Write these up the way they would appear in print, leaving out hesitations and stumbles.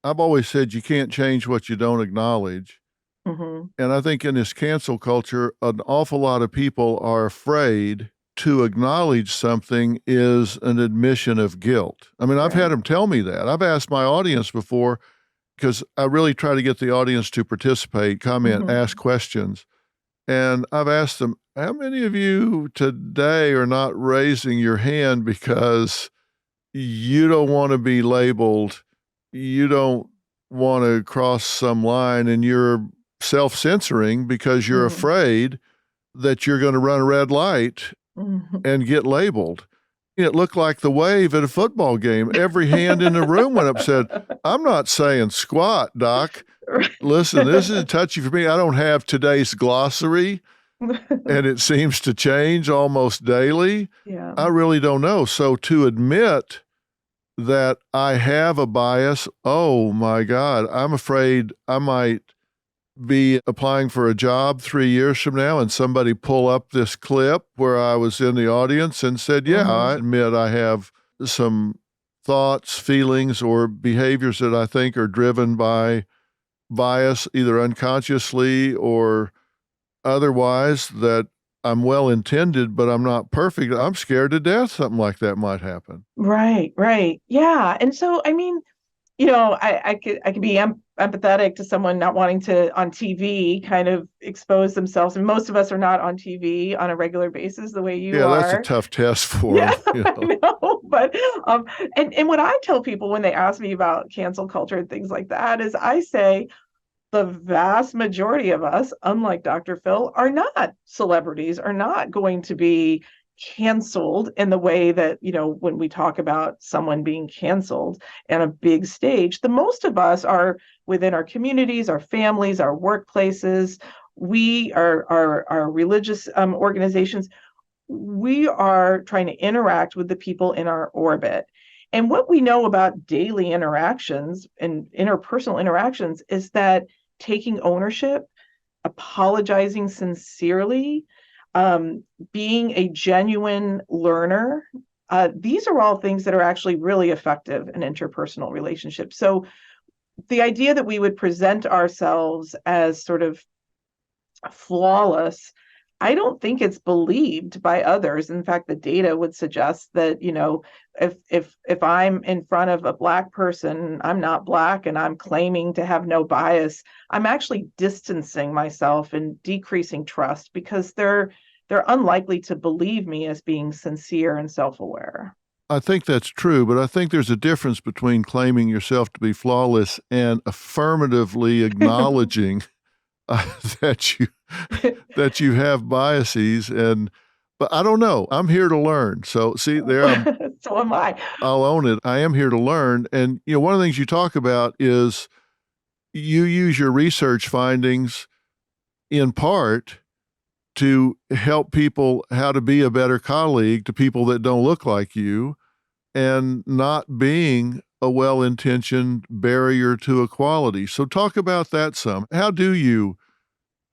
I've always said you can't change what you don't acknowledge. Hmm. And I think in this cancel culture, an awful lot of people are afraid to acknowledge something is an admission of guilt. I mean, I've had Right. them tell me that. I've asked my audience before because I really try to get the audience to participate, comment, ask Hmm. questions. And I've asked them, how many of you today are not raising your hand because you don't want to be labeled, you don't want to cross some line, and you're self censoring because you're Hmm. afraid that you're going to run a red light Hmm. and get labeled? It looked like the wave at a football game. Every hand in the room went up, said, I'm not saying squat, doc. Listen, this is touchy for me. I don't have today's glossary and it seems to change almost daily. Yeah. I really don't know. So to admit that I have a bias, oh my God, I'm afraid I might be applying for a job 3 years from now and somebody pull up this clip where I was in the audience and said, yeah, I Hmm. admit I have some thoughts, feelings, or behaviors that I think are driven by bias, either unconsciously or otherwise, that I'm well intended, but I'm not perfect. I'm scared to death something like that might happen. Right, right. Yeah. And so, I mean, I could be empathetic to someone not wanting to on TV kind of expose themselves. And most of us are not on TV on a regular basis the way you Yeah, that's a are. tough test for Yeah, them, you I know. know. But and what I tell people when they ask me about cancel culture and things like that is I say the vast majority of us, unlike Dr. Phil, are not celebrities, are not going to be canceled in the way that, when we talk about someone being canceled on a big stage, the most of us are within our communities, our families, our workplaces. We are our religious organizations. We are trying to interact with the people in our orbit. And what we know about daily interactions and interpersonal interactions is that taking ownership, apologizing sincerely, being a genuine learner, these are all things that are actually really effective in interpersonal relationships. So the idea that we would present ourselves as sort of flawless, I don't think it's believed by others. In fact, the data would suggest that, if I'm in front of a Black person, I'm not Black and I'm claiming to have no bias, I'm actually distancing myself and decreasing trust because they're unlikely to believe me as being sincere and self-aware. I think that's true, but I think there's a difference between claiming yourself to be flawless and affirmatively acknowledging uh, that you that you have biases. And but I don't know. I'm here to learn. So see, there So am I. I'll own it. I am here to learn. And one of the things you talk about is you use your research findings in part to help people how to be a better colleague to people that don't look like you and not being a well intentioned barrier to equality. So, talk about that some. How do you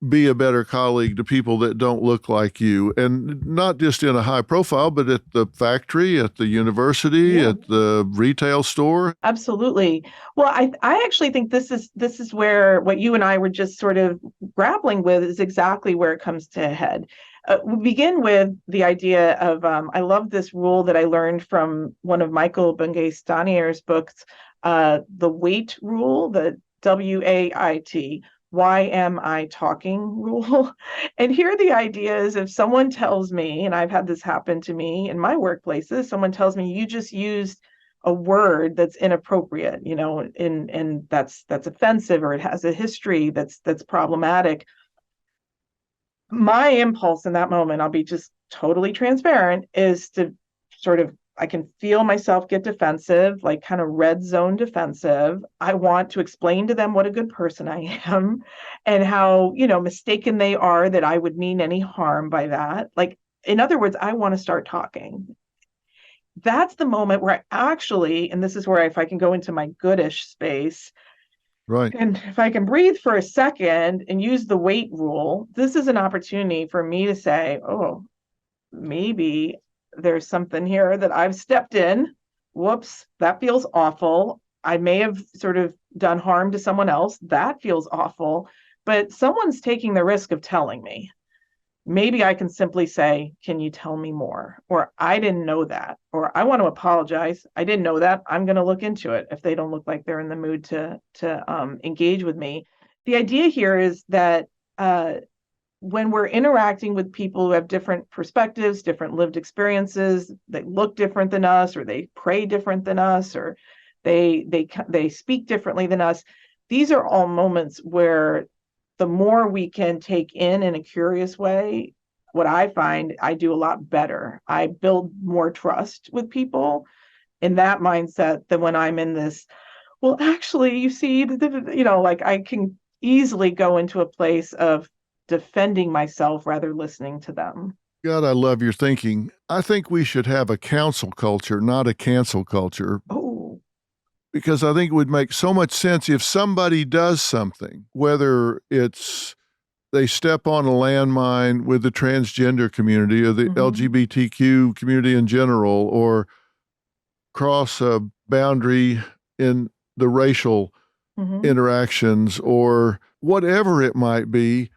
be a better colleague to people that don't look like you? And not just in a high profile, but at the factory, at the university, Yeah. at the retail store. Absolutely. Well, I actually think this is where what you and I were just sort of grappling with is exactly where it comes to a head. We begin with the idea of I love this rule that I learned from one of Michael Bungay-Stanier's books, the wait rule, the WAIT. Why am I talking rule? And here the idea is if someone tells me, and I've had this happen to me in my workplaces, someone tells me you just used a word that's inappropriate, and that's offensive or it has a history that's problematic. My impulse in that moment, I'll be just totally transparent, is to sort of I can feel myself get defensive, like kind of red zone defensive. I want to explain to them what a good person I am and how, mistaken they are that I would mean any harm by that. Like, in other words, I want to start talking. That's the moment where I actually, and this is where if I can go into my goodish space, Right. and if I can breathe for a second and use the wait rule, this is an opportunity for me to say, oh, maybe there's something here that I've stepped in. Whoops, that feels awful. I may have sort of done harm to someone else. That feels awful. But someone's taking the risk of telling me. Maybe I can simply say, can you tell me more? Or I didn't know that. Or I want to apologize. I didn't know that. I'm going to look into it if they don't look like they're in the mood to engage with me. The idea here is that when we're interacting with people who have different perspectives, different lived experiences, they look different than us, or they pray different than us, or they speak differently than us. These are all moments where the more we can take in a curious way, what I find I do a lot better. I build more trust with people in that mindset than when I'm in this, well, actually, you see, like I can easily go into a place of defending myself rather listening to them. God, I love your thinking. I think we should have a counsel culture, not a cancel culture, Oh, because I think it would make so much sense if somebody does something, whether it's they step on a landmine with the transgender community or the LGBTQ community in general, or cross a boundary in the racial interactions, or whatever it might be.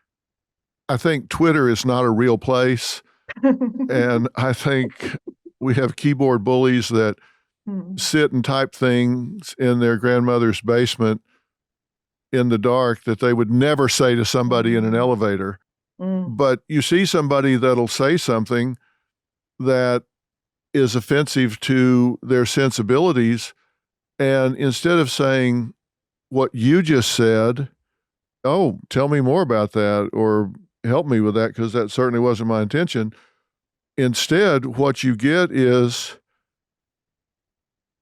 I think Twitter is not a real place. And I think we have keyboard bullies that sit and type things in their grandmother's basement in the dark that they would never say to somebody in an elevator. But you see somebody that'll say something that is offensive to their sensibilities, and instead of saying what you just said, oh, tell me more about that, or help me with that, because that certainly wasn't my intention. Instead, what you get is,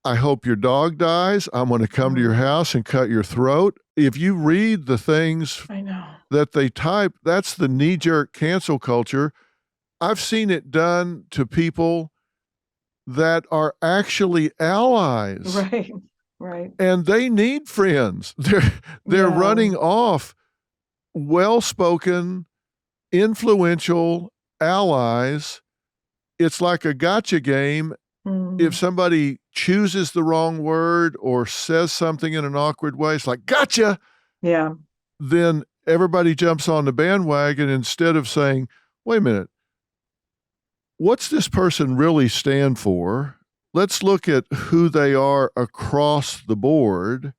I hope your dog dies. I'm going to come to your house and cut your throat. If you read the things I know that they type, that's the knee-jerk cancel culture. I've seen it done to people that are actually allies. Right, right. And they need friends. They're running off well-spoken, influential allies. It's like a gotcha game. If somebody chooses the wrong word or says something in an awkward way, it's like, gotcha. Yeah. Then everybody jumps on the bandwagon instead of saying, wait a minute, what's this person really stand for? Let's look at who they are across the board.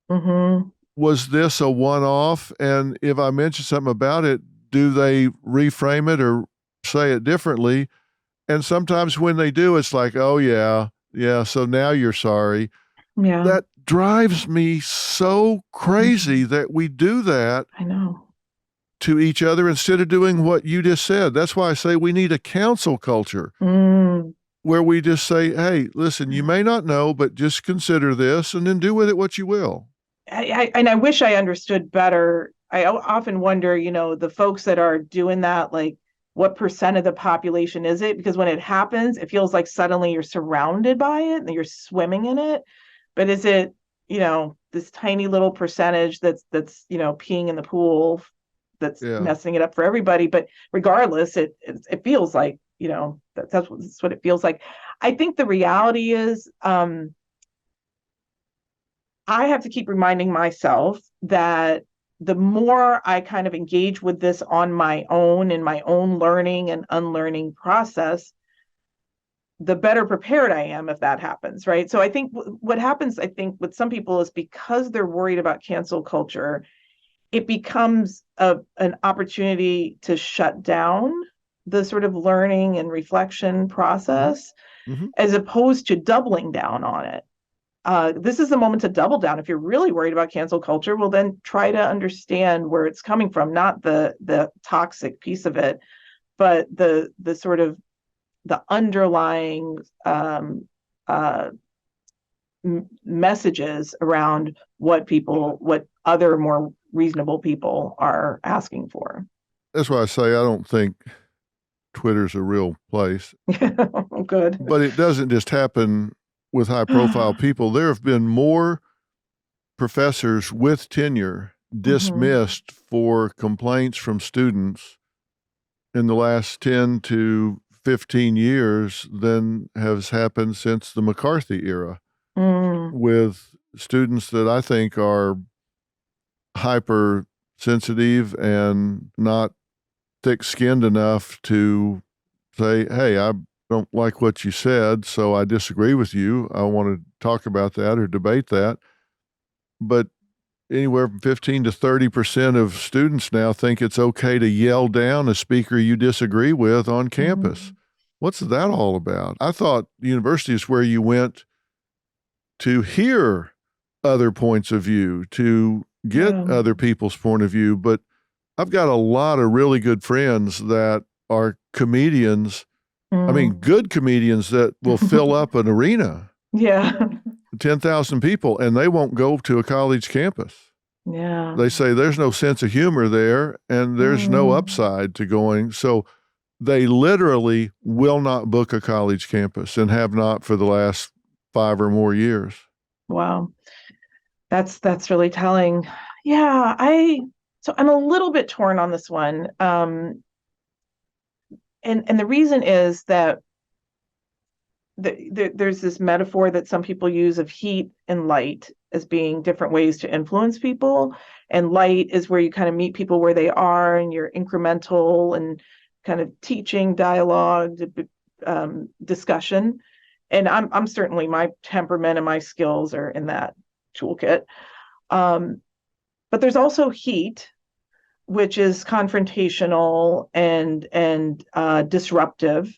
Was this a one-off? And if I mention something about it, do they reframe it or say it differently? And sometimes when they do, it's like, oh, yeah, so now you're sorry. Yeah. That drives me so crazy that we do that. I know. To each other instead of doing what you just said. That's why I say we need a counsel culture where we just say, hey, listen, you may not know, but just consider this and then do with it what you will. And I wish I understood better. I often wonder, the folks that are doing that, like, what percent of the population is it? Because when it happens, it feels like suddenly you're surrounded by it and you're swimming in it. But is it, this tiny little percentage that's peeing in the pool that's messing it up for everybody? But regardless, it feels like, that's what it feels like. I think the reality is, I have to keep reminding myself that the more I kind of engage with this on my own in my own learning and unlearning process, the better prepared I am if that happens, right? So I think what happens, with some people is because they're worried about cancel culture, it becomes an opportunity to shut down the sort of learning and reflection process as opposed to doubling down on it. This is the moment to double down. If you're really worried about cancel culture, well, then try to understand where it's coming from, not the toxic piece of it, but the sort of the underlying messages around what other more reasonable people are asking for. That's why I say I don't think Twitter's a real place. Good. But it doesn't just happen with high profile people. There have been more professors with tenure dismissed for complaints from students in the last 10 to 15 years than has happened since the McCarthy era with students that I think are hypersensitive and not thick-skinned enough to say, hey, I don't like what you said, so I disagree with you. I want to talk about that or debate that. But anywhere from 15 to 30% of students now think it's okay to yell down a speaker you disagree with on campus. What's that all about? I thought university is where you went to hear other points of view, to get other people's point of view. But I've got a lot of really good friends that are comedians. I mean, good comedians that will fill up an arena. Yeah. 10,000 people, and they won't go to a college campus. Yeah. They say there's no sense of humor there and there's no upside to going. So they literally will not book a college campus and have not for the last 5 or more years. Wow. That's really telling. Yeah, so I'm a little bit torn on this one. And the reason is that there's this metaphor that some people use of heat and light as being different ways to influence people. And light is where you kind of meet people where they are and you're incremental and kind of teaching, dialogue, discussion. And I'm certainly, my temperament and my skills are in that toolkit. But there's also heat, which is confrontational and disruptive.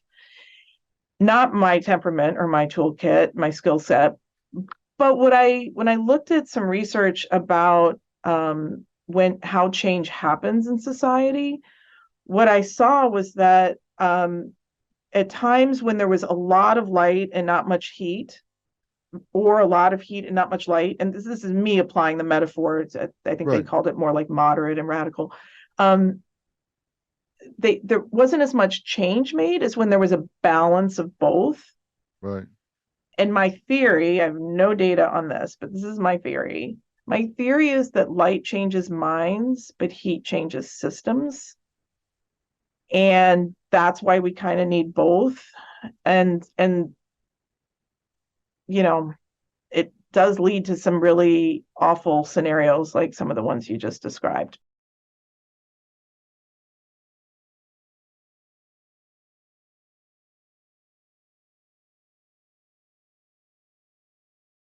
Not my temperament or my toolkit, my skill set. But when I looked at some research about how change happens in society, what I saw was that at times when there was a lot of light and not much heat, or a lot of heat and not much light, and this is me applying the metaphors. I think they called it more like moderate and radical. There wasn't as much change made as when there was a balance of both. Right. And my theory, I have no data on this, but this is my theory. My theory is that light changes minds, but heat changes systems. And that's why we kind of need both. And you know, it does lead to some really awful scenarios like some of the ones you just described.